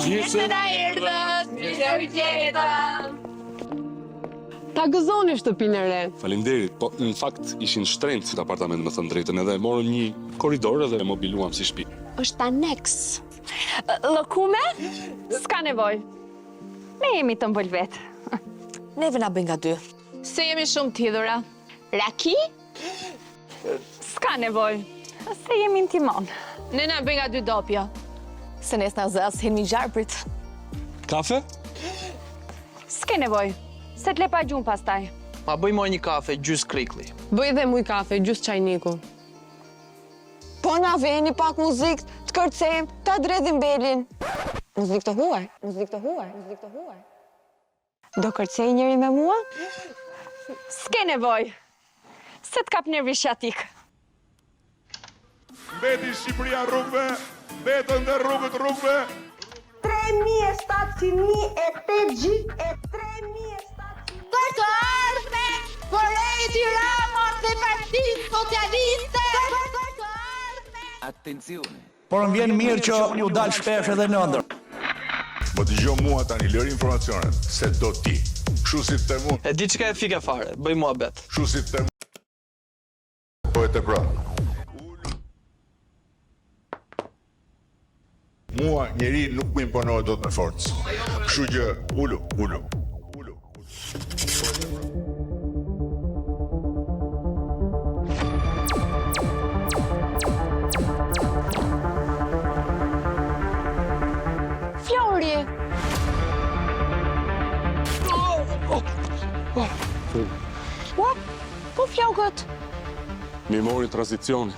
Mirë se na erdhët, mirë u gjetëm. Ta gëzoni shtëpinë e re. Faleminderit, po në fakt ishin shtrenjtë si apartament, me thënë drejtën, edhe morëm një korridor dhe e mobiluam si shtëpi. Është aneks. Lëkume? S'ka nevoj. Ne jemi të mbël vetë. Neve na bëjnë nga dy. Se jemi shumë t'hidhura. Raki? S'ka nevoj. Se jemi në timon. Ne na bëjnë nga dy dopja. Se nes na zë as hemi gjarprit. Kafe? S'ke nevoj. Se t'le pa gjumë pastaj. Ma bëj moj një kafe, gjys krikli. Bëj dhe muj kafe, gjys çajniku. Po na veni pak muzik, të kërcejmë, ta dredhim belin. Muzik të huaj, muzik të huaj, muzik të huaj. Do kërcej njëri me mua? S'ke nevoj. Se t'kap nervi shatik. Mbeti Shqipëria rrugëve, mbetën dhe rrugëve. 3.783 Për të ardhme, për e Tirana dhe Partisë Socialiste. Për të ardhme. Attenzione. Por më vjen mirë që ju dal shpesh edhe në ëndër. Më dëgjoj mua tani, lër informacionet, se do ti. Kështu si të mund. E di çka e fike fare, bëj muhabet. Kështu si të po e të pra. Mua njeri nuk më imponohet dot me forcë. Kështu që ulu. Flori! Ua, po flokët? Mi mori tranzicioni.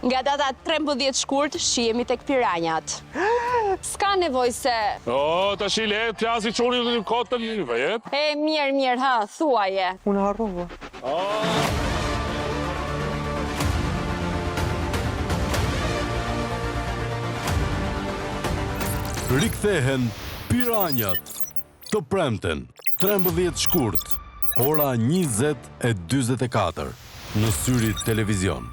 Nga data 13 shkurt, shihemi tek piranjat. S'ka nevoj se... O, ta shile, pjasi qoni në kotën një vejet. E, mirë, ha, thuaje. Unë harrova. Rikthehen Piranjat të premten 13 shkurt, ora 20:44 në Syrit Televizion.